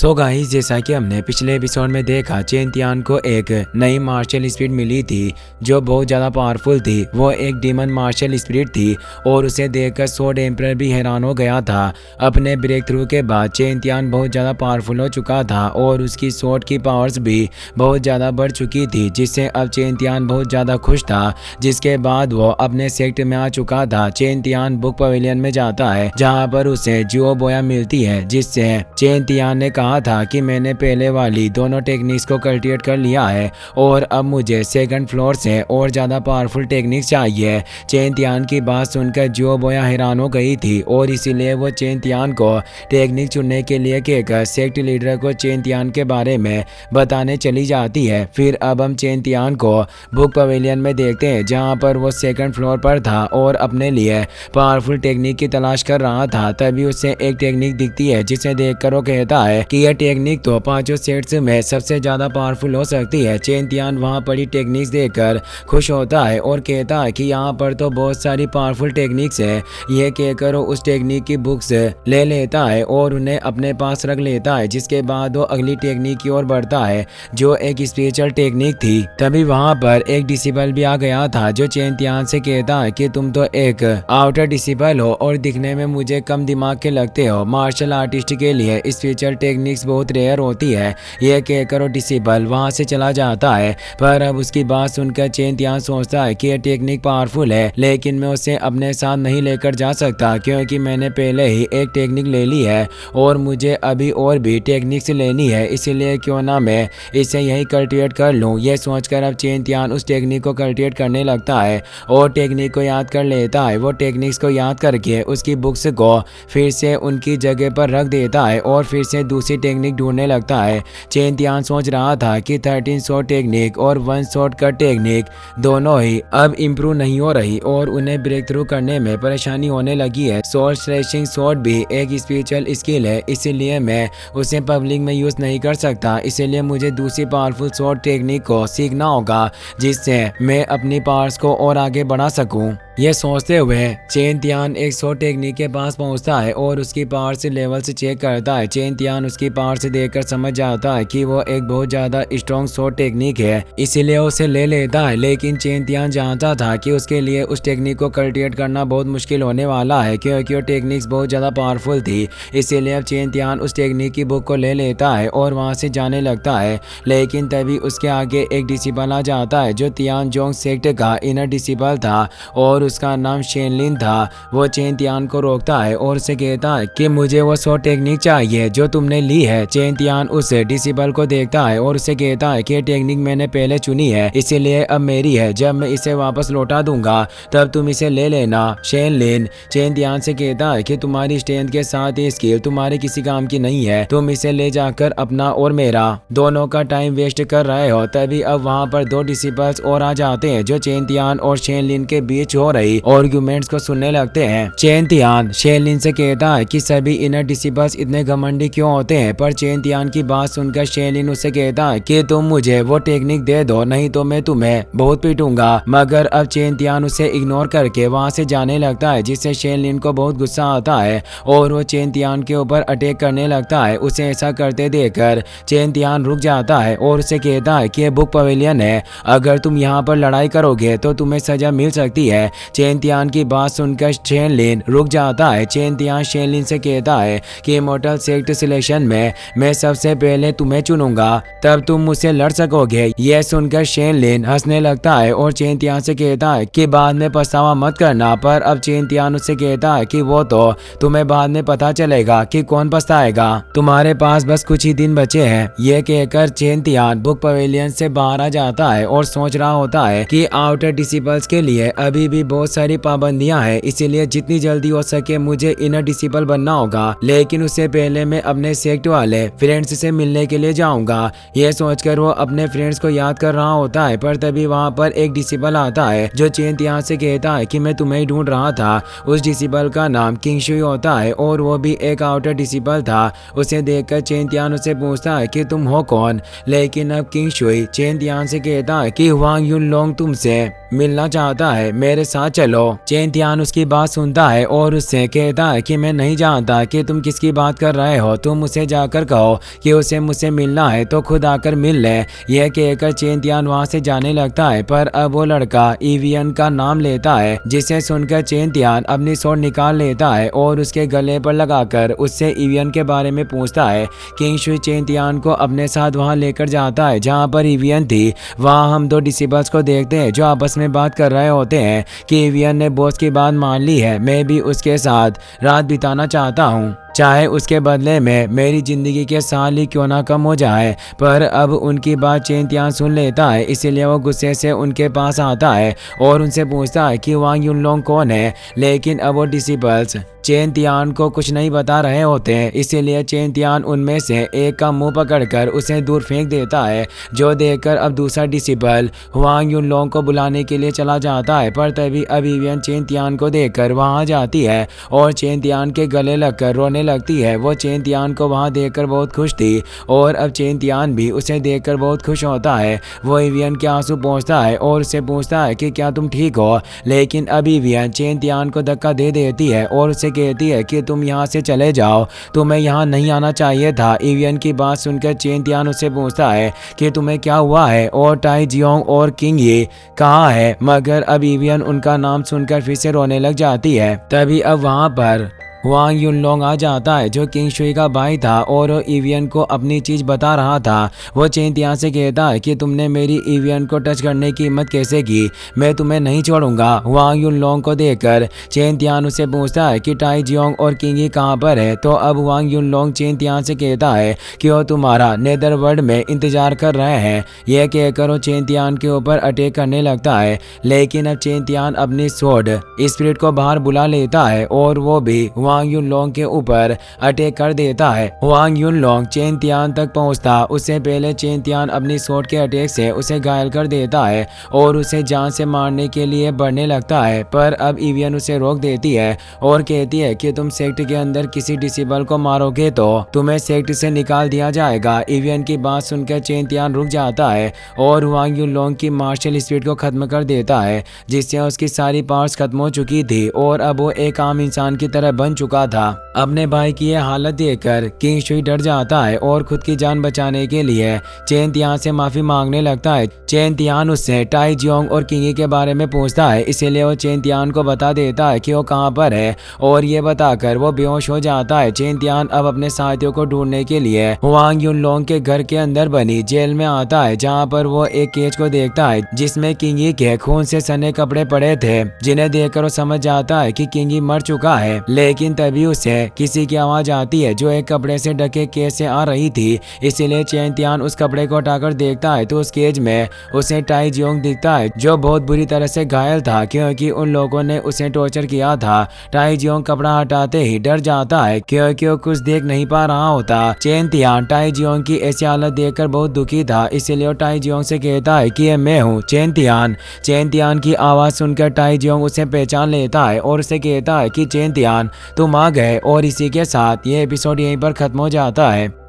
So guys, जैसा कि हमने पिछले एपिसोड में देखा, चेन तियान को एक नई मार्शल स्पिरिट मिली थी जो बहुत ज़्यादा पावरफुल थी। वो एक डीमन मार्शल स्पिरिट थी और उसे देखकर स्वॉर्ड एम्परर भी हैरान हो गया था। अपने ब्रेक थ्रू के बाद चेन तियान बहुत ज़्यादा पावरफुल हो चुका था और उसकी स्वॉर्ड की पावर्स भी बहुत ज़्यादा बढ़ चुकी थी, जिससे अब चेन तियान बहुत ज़्यादा खुश था। जिसके बाद वो अपने सेक्टर में आ चुका था। चेन तियान बुक पवेलियन में जाता है जहाँ पर उसे जियो बोया मिलती है, जिससे चेन तियान ने कहा था कि मैंने पहले वाली दोनों टेक्निक्स को कल्टिवेट कर लिया है और अब मुझे सेकंड फ्लोर से और ज़्यादा पावरफुल टेक्निक्स चाहिए। चेन तियान की बात सुनकर जियो बोया हैरान हो गई थी और इसीलिए वो चेन तियान को टेक्निक चुनने के लिए कहकर सेक्ट लीडर को चेन तियान के बारे में बताने चली जाती है। फिर अब हम चेन तियान को बुक पवेलियन में देखते हैं जहाँ पर वो सेकंड फ्लोर पर था और अपने लिए पावरफुल टेक्निक की तलाश कर रहा था। तभी उसे एक टेक्निक दिखती है जिसे देखकर वो कहता है कि यह टेक्निक तो पांचों सेट्स में सबसे ज्यादा पावरफुल हो सकती है। चेन तियान वहां पड़ी टेक्निक्स देखकर खुश होता है और कहता है कि यहाँ पर तो बहुत सारी पावरफुल टेक्निक्स है। यह कहकर वो उस टेक्निक की बुक्स ले लेता है और उन्हें अपने पास रख लेता है। जिसके बाद वो अगली टेक्निक की ओर बढ़ता है जो एक स्पेशल टेक्निक थी। तभी वहां पर एक डिसिबल भी आ गया था जो चेन तियान से कहता है कि तुम तो एक आउटर डिसिबल हो और दिखने में मुझे कम दिमाग के लगते हो। मार्शल आर्टिस्ट के लिए स्पेशल टेक्निक्स बहुत रेयर होती है। यह कहकर डिसिबल वहां से चला जाता है। पर अब उसकी बात सुनकर चेन तियान सोचता है कि यह टेक्निक पावरफुल है, लेकिन मैं उसे अपने साथ नहीं लेकर जा सकता क्योंकि मैंने पहले ही एक टेक्निक ले ली है और मुझे अभी और भी टेक्निक्स लेनी है। इसीलिए क्यों ना मैं इसे यही कल्टिवेट कर लूँ। यह सोचकर अब चेन तियान उस टेक्निक को कल्टिवेट करने लगता है और टेक्निक को याद कर लेता है। वो टेक्निक्स को याद करके उसकी बुक्स को फिर से उनकी जगह पर रख देता है और फिर से दूसरी टेक्निक ढूंढने लगता है। चेन तियान सोच रहा था कि 13 शॉट टेक्निक और 1 शॉट कट टेक्निक दोनों ही अब इम्प्रूव नहीं हो रही और उन्हें ब्रेक थ्रू करने में परेशानी होने लगी है। शॉर्ट स्ट्रेचिंग शॉट भी एक स्पेशल स्किल है, इसीलिए मैं उसे पब्लिक में यूज नहीं कर सकता। इसीलिए मुझे दूसरी पावरफुल शॉट टेक्निक को सीखना होगा जिससे मैं अपनी पावर्स को और आगे बढ़ा सकूं। यह सोचते हुए चेन तियान एक शॉट टेक्निक के पास पहुंचता है और उसकी पावर से लेवल से चेक करता है। चेन तियान उसकी पावर से देखकर समझ जाता है कि वो एक बहुत ज्यादा स्ट्रॉन्ग शॉट टेक्निक है, इसीलिए उसे ले लेता है। लेकिन चेन तियान जानता था कि उसके लिए उस टेक्निक को कल्टिवेट करना बहुत मुश्किल होने वाला है क्योंकि वो टेक्निक्स बहुत ज्यादा पावरफुल थी। इसीलिए अब चेन तियान उस टेक्निक की बुक को ले लेता है और वहां से जाने लगता है। लेकिन तभी उसके आगे एक डिसिबल आ जाता है जो तियानजोंग सेक्ट का इनर डिसिबल था और उसका नाम शेनलिन था। वो चेन तियान को रोकता है और उसे कहता है कि मुझे वो शॉट टेक्निक चाहिए जो तुमने ली है। चेन तियान उस डिसिबल को देखता है और उसे कहता है कि टेक्निक मैंने पहले चुनी है, इसीलिए अब मेरी है। जब मैं इसे वापस लौटा दूंगा तब तुम इसे ले लेना। शेनलिन चेन तियान से कहता है कि तुम्हारी स्ट्रेंथ के साथ ये स्किल तुम्हारे किसी काम की नहीं है, तुम इसे ले जाकर अपना और मेरा दोनों का टाइम वेस्ट कर रहे हो। तभी अब वहाँ पर दो डिसिबल्स और आ जाते हैं जो चेन तियान और शेनलिन के बीच हो रही आर्गुमेंट्स को सुनने लगते हैं। चेन तियान शेनलिन से कहता है कि सभी इनर डिसिबल्स इतने घमंडी क्यों होते हैं, पर चेन तियान की बात सुनकर शेनलिन उसे कहता है कि तुम मुझे वो टेक्निक दे दो, नहीं तो मैं तुम्हें बहुत पीटूंगा। मगर अब चेन तियान उसे इग्नोर करके वहां से जाने लगता है, जिससे शेनलिन को बहुत गुस्सा आता है और वो चेन तियान के ऊपर अटैक करने लगता है। उसे ऐसा करते देखकर चेन तियान रुक जाता है और उसे कहता है कि बुक पवेलियन है, अगर तुम यहाँ पर लड़ाई करोगे तो तुम्हें सजा मिल सकती है। चेन तियान की बात सुनकर शेनलिन रुक जाता है। चेन तियान शेनलिन से कहता है कि इमॉर्टल सेक्ट सिलेक्शन में मैं सबसे पहले तुम्हें चुनूंगा, तब तुम मुझसे लड़ सकोगे। यह सुनकर शेनलिन हंसने लगता है और चेन तियान से कहता है कि बाद में पछतावा मत करना। पर अब चेन तियान उससे कहता है कि वो तो तुम्हें बाद में पता चलेगा कि कौन पछताएगा, तुम्हारे पास बस कुछ ही दिन बचे हैं। यह कहकर चेन तियान बुक पवेलियन से बाहर आ जाता है और सोच रहा होता है कि आउटर डिसिबल्स के लिए अभी भी बहुत सारी पाबंदियां हैं, इसीलिए जितनी जल्दी हो सके मुझे इनर डिसिबल बनना होगा। लेकिन उससे पहले मैं अपने सेक्ट वाले फ्रेंड्स से मिलने के लिए जाऊंगा। यह सोचकर वो अपने फ्रेंड्स को याद कर रहा होता है, पर तभी वहां पर एक डिसिबल आता है जो चेन तियान से कहता है कि मैं तुम्हें ही ढूंढ रहा था। उस डिसिबल का नाम किंग शुई होता है और वो भी एक आउटर डिसिबल था। उसे देखकर चेन तियान उससे पूछता है कि तुम हो कौन। लेकिन अब किंग शुई चेन तियान से कहता है कि हुआंग युनलोंग तुमसे मिलना चाहता है, मेरे साथ साथ चलो। चेन तियान उसकी बात सुनता है और उससे कहता है कि मैं नहीं जानता कि तुम किसकी बात कर रहे हो, तुम उसे जाकर कहो कि उसे मुझसे मिलना है तो खुद आकर मिल ले। यह कहकर चेन तियान वहाँ से जाने लगता है, पर अब वो लड़का इवियन का नाम लेता है, जिसे सुनकर चेन तियान अपनी स्वॉर्ड निकाल लेता है और उसके गले पर लगाकर उससे इवियन के बारे में पूछता है। किंग शुई चेन तियान को अपने साथ वहाँ लेकर जाता है जहाँ पर इवियन थी। वहाँ हम दो डिसिबल्स को देखते हैं जो आपस में बात कर रहे होते हैं कि इवियन ने बॉस की बात मान ली है, मैं भी उसके साथ रात बिताना चाहता हूँ, चाहे उसके बदले में मेरी जिंदगी के साल ही क्यों ना कम हो जाए। पर अब उनकी बात चेन तियान सुन लेता है, इसीलिए वो गुस्से से उनके पास आता है और उनसे पूछता है कि वांग युनलोंग कौन है। लेकिन अब वो डिसिबल्स चेन तियान को कुछ नहीं बता रहे होते हैं, इसीलिए चेन तियान उनमें से एक का मुंह पकड़कर उसे दूर फेंक देता है, जो देखकर अब दूसरा डिसिबल वांग युनलोंग को बुलाने के लिए चला जाता है। पर तभी अब इवियन चेन तियान को देखकर वहां जाती है और चेन तियान के गले लगकर रोने लगती है। वो चेन तियान को वहां देखकर बहुत खुश थी और अब चेन तियान भी उसे देखकर बहुत खुश होता है। वो इवियन के आंसू पोंछता है और उससे पूछता है कि क्या तुम ठीक हो। लेकिन अब इवियन चेन तियान को धक्का दे देती है और उसे कहती है कि तुम यहाँ से चले जाओ, तुम्हें यहाँ नहीं आना चाहिए था। इवियन की बात सुनकर चेन तियान उससे पूछता है कि तुम्हें क्या हुआ है और टाई जियोंग और किंग ये कहाँ है। मगर अब इवियन उनका नाम सुनकर फिर से रोने लग जाती है। तभी अब वहाँ पर वांग युनलोंग आ जाता है जो किंग शुई का भाई था और इवियन को अपनी चीज बता रहा था। वो चेन तियान से कहता है कि तुमने मेरी इवियन को टच करने की हिम्मत कैसे की, मैं तुम्हें नहीं छोड़ूंगा। वांग युनलोंग को देखकर चेन तियान उससे पूछता है कि टाई जियोंग और किंग ही कहाँ पर है। तो अब वांग युनलोंग चेन तियान से कहता है कि वो तुम्हारा नेदरवर्ल्ड में इंतजार कर रहे हैं। यह कहकर वो चेन तियान के ऊपर अटैक करने लगता है, लेकिन अब चेन तियान अपनी स्वॉर्ड स्पिरिट को बाहर बुला लेता है और वो भी वांग युनलोंग के ऊपर अटैक कर देता है। वांग युनलोंग चेन तियान तक पहुंचता उससे पहले चेन तियान अपनी स्वॉर्ड के अटैक से उसे घायल कर देता है और उसे जान से मारने के लिए बढ़ने लगता है। पर अब इवियन उसे रोक देती है और कहती है कि तुम सेक्ट के अंदर किसी डिसेबल को मारोगे तो तुम्हें सेक्ट से निकाल दिया जाएगा। इवियन की बात सुनकर चेन तियान रुक जाता है और वांग युनलोंग की मार्शल स्पिरिट को खत्म कर देता है, जिससे उसकी सारी पावर्स खत्म हो चुकी थी और अब वो एक आम इंसान की तरह बन चुका था। अपने भाई की यह हालत देखकर किंग शुई डर जाता है और खुद की जान बचाने के लिए चेन तियान से माफी मांगने लगता है। चेन तियान उससे टाई जियोंग और किंगी के बारे में पूछता है, इसीलिए वो चेन तियान को बता देता है कि वो कहाँ पर है और ये बताकर वो बेहोश हो जाता है। चेन तियान अब अपने साथियों को ढूंढने के लिए वांग युनलोंग के घर के अंदर बनी जेल में आता है, जहाँ पर वो एक केज को देखता है जिसमें किंगी के खून से सने कपड़े पड़े थे, जिन्हें देखकर वो समझ जाता है कि किंगी मर चुका है। लेकिन तभी उसे किसी की आवाज आती है जो एक कपड़े से ढके केज से आ रही थी, इसीलिए चेन तियान उस कपड़े को हटाकर देखता है तो उस केज में उसे टाई जियोंग दिखता है, जो बहुत बुरी तरह से घायल था क्योंकि उन लोगों ने उसे टॉर्चर किया था। टाई जियोंग कपड़ा हटाते ही डर जाता है क्योंकि वो कुछ देख नहीं पा रहा होता। चेन तियान टाई जियोंग की ऐसी हालत देखकर बहुत दुखी था, इसलिए वो टाई जियोंग से कहता है कि ये मैं हूँ चेन तियान। चेन तियान की आवाज सुनकर टाई जियोंग उसे पहचान लेता है और उसे कहता है कि चेन तियान तुम आ गए। और इसी के साथ ये एपिसोड यहीं पर खत्म हो जाता है।